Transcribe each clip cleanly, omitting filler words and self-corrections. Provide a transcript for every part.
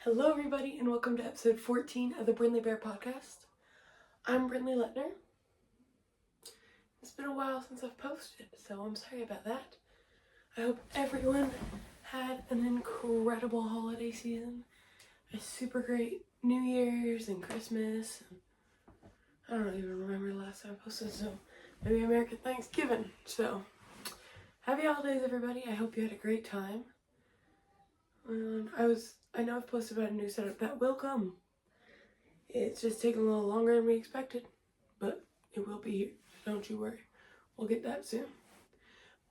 Hello everybody and welcome to episode 14 of the Brynley Bear podcast. I'm Brynley Letner. It's been a while since I've posted, so I'm sorry about that. I hope everyone had an incredible holiday season, a super great New Year's and Christmas. I don't even remember the last time I posted, so maybe American Thanksgiving. So, happy holidays everybody. I hope you had a great time. I know I've posted about a new setup that will come. It's just taking a little longer than we expected, but it will be here. Don't you worry. We'll get that soon.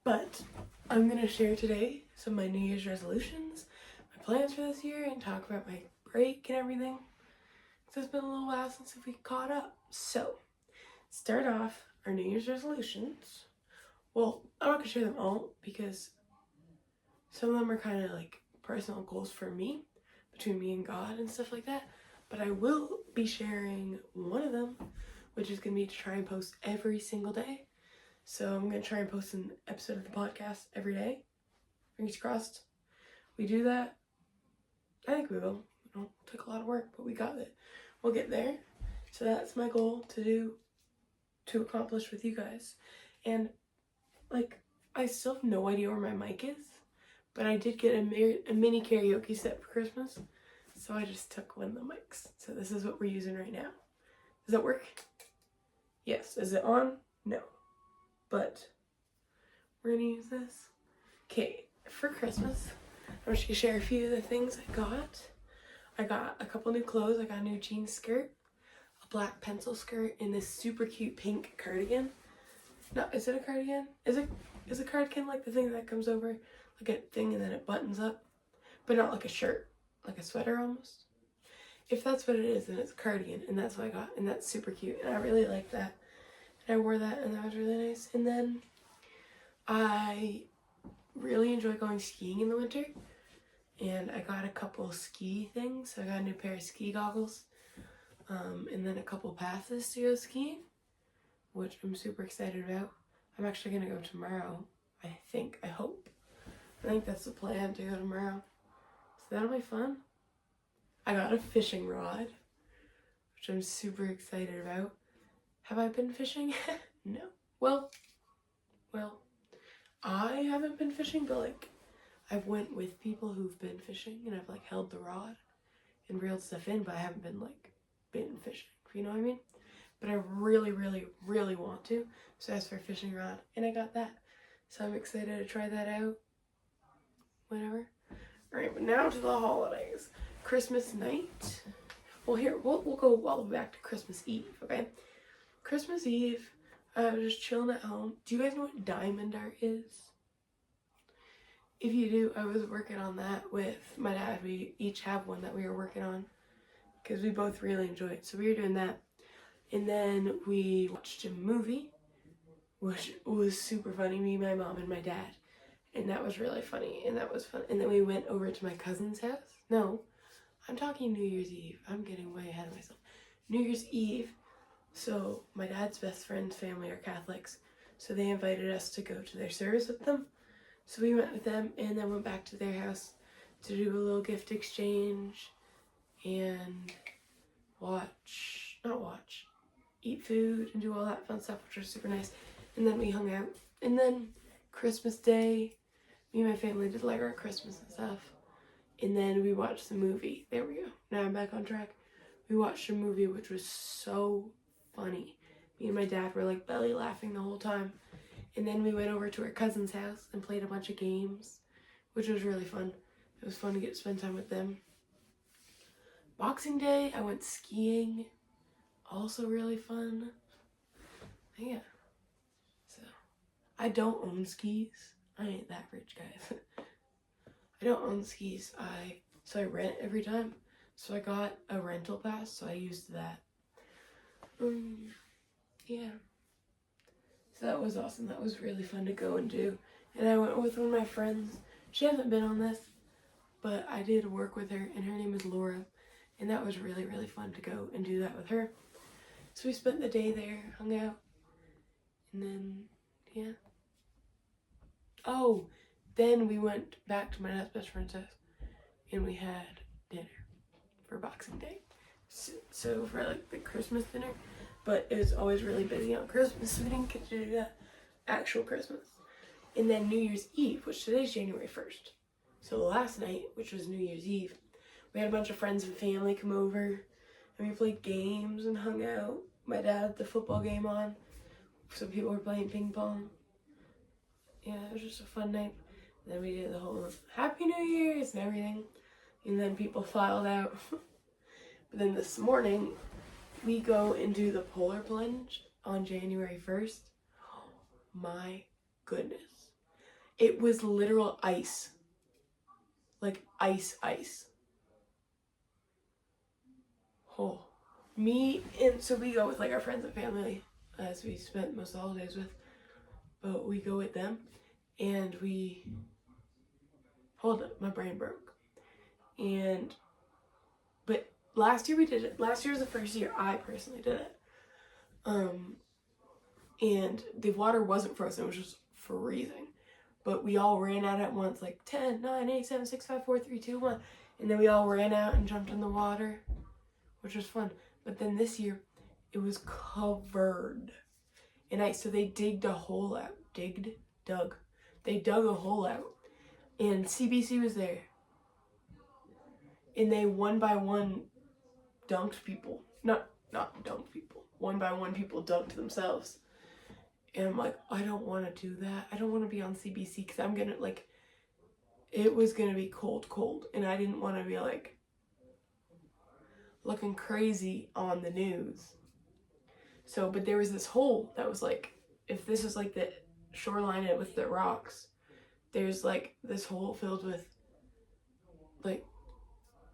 But I'm going to share today some of my New Year's resolutions, my plans for this year, and talk about my break and everything. So it's been a little while since we caught up. So, start off our New Year's resolutions. Well, I'm not going to share them all because some of them are kind of like personal goals for me, between me and God and stuff like that. But I will be sharing one of them, which is going to be to try and post every single day. So I'm going to try and post an episode of the podcast every day. Fingers crossed. We do that. I think we will. It'll take a lot of work, but we got it. We'll get there. So that's my goal to accomplish with you guys. And I still have no idea where my mic is. But I did get a mini karaoke set for Christmas, so I just took one of the mics. So this is what we're using right now. Does that work? Yes. Is it on? No. But we're gonna use this. Okay, for Christmas, I'm just gonna share a few of the things I got. I got a couple new clothes. I got a new jean skirt, a black pencil skirt, and this super cute pink cardigan. No, is it a cardigan? Is a cardigan like the thing that comes over like a thing and then it buttons up, but not like a shirt, like a sweater almost? If that's what it is, then it's a cardigan, and that's what I got, and that's super cute, and I really like that. And I wore that, and that was really nice. And then I really enjoy going skiing in the winter, and I got a couple ski things. So I got a new pair of ski goggles, and then a couple passes to go skiing, which I'm super excited about. I'm actually gonna go tomorrow, I hope. I think that's the plan, to go tomorrow. So that'll be fun. I got a fishing rod, which I'm super excited about. Have I been fishing? No. Well, I haven't been fishing, but I've went with people who've been fishing, and I've held the rod and reeled stuff in, but I haven't been been fishing, if you know what I mean? But I really, really, really want to. So I asked for a fishing rod, and I got that. So I'm excited to try that out. Whatever. Alright, but now to the holidays. Christmas night. Well, here, we'll go all the way back to Christmas Eve, okay? Christmas Eve, I was just chilling at home. Do you guys know what diamond art is? If you do, I was working on that with my dad. We each have one that we were working on because we both really enjoy it. So we were doing that. And then we watched a movie, which was super funny. Me, my mom, and my dad. And that was really funny, and that was fun. And then we went over to my cousin's house. No, I'm talking New Year's Eve. I'm getting way ahead of myself. New Year's Eve. So my dad's best friend's family are Catholics, so they invited us to go to their service with them. So we went with them, and then went back to their house to do a little gift exchange and eat food and do all that fun stuff, which was super nice. And then we hung out. And then Christmas Day, me and my family did our Christmas and stuff. And then we watched the movie. There we go. Now I'm back on track. We watched a movie which was so funny. Me and my dad were belly laughing the whole time. And then we went over to our cousin's house and played a bunch of games, which was really fun. It was fun to get to spend time with them. Boxing Day, I went skiing. Also really fun. Yeah. So, I don't own skis. I ain't that rich, guys. I don't own skis. So I rent every time. So I got a rental pass, so I used that. Yeah. So that was awesome. That was really fun to go and do. And I went with one of my friends. She hasn't been on this, but I did work with her, and her name is Laura. And that was really, really fun to go and do that with her. So we spent the day there, hung out, and then, yeah. Oh, then we went back to my dad's best friend's house, and we had dinner. for Boxing Day. So for like the Christmas dinner, but it was always really busy on Christmas, so we didn't get to do that actual Christmas. And then New Year's Eve, which today's January 1st. So last night, which was New Year's Eve, we had a bunch of friends and family come over, and we played games and hung out. My dad had the football game on, so people were playing ping pong. Yeah, it was just a fun night. And then we did the whole Happy New Year's and everything, and then people filed out. But then this morning, we go and do the polar plunge on January 1st. Oh my goodness. It was literal ice. Like ice. Oh. So we go with like our friends and family, as we spent most of the holidays with. But we go with them, and hold up, my brain broke. But last year we did it. Last year was the first year I personally did it. And the water wasn't frozen, it was just freezing. But we all ran out at once, like 10, 9, 8, 7, 6, 5, 4, 3, 2, 1. And then we all ran out and jumped in the water, which was fun. But then this year, it was covered in ice. So they digged a hole out. They dug a hole out. And CBC was there. And they one by one dunked people. Not dunked people. One by one people dunked themselves. And I'm like, I don't want to do that. I don't want to be on CBC because I'm going to, like, it was going to be cold. And I didn't want to be, like, looking crazy on the news. So, but there was this hole that was, like, if this is, like, the shoreline with the rocks, there's, like, this hole filled with, like,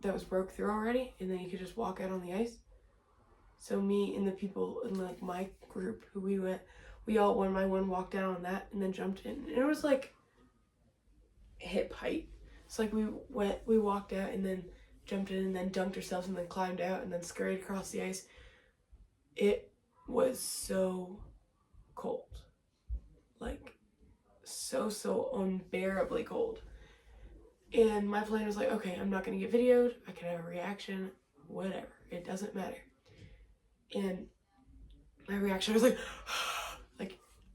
that was broke through already. And then you could just walk out on the ice. So me and the people in, like, my group who we all one by one walked down on that and then jumped in. And it was like hip height. It's like we walked out and then jumped in and then dunked ourselves and then climbed out and then scurried across the ice. It was so cold. Like so unbearably cold. And my plan was like, okay, I'm not gonna get videoed. I can have a reaction, whatever. It doesn't matter. And my reaction was like,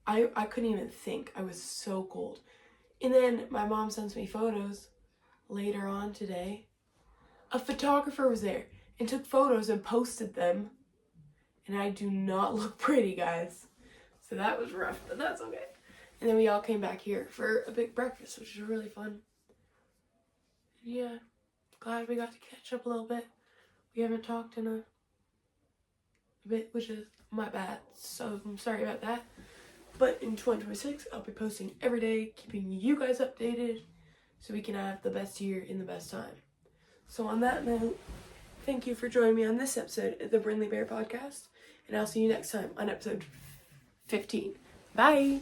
I couldn't even think. I was so cold. And then my mom sends me photos later on today. A photographer was there and took photos and posted them. And I do not look pretty, guys. So that was rough, but that's okay. And then we all came back here for a big breakfast, which was really fun. Yeah, glad we got to catch up a little bit. We haven't talked in a bit, which is my bad. So I'm sorry about that. But in 2026, I'll be posting every day, keeping you guys updated so we can have the best year in the best time. So on that note, thank you for joining me on this episode of the Brynley Bear Podcast, and I'll see you next time on episode 15. Bye!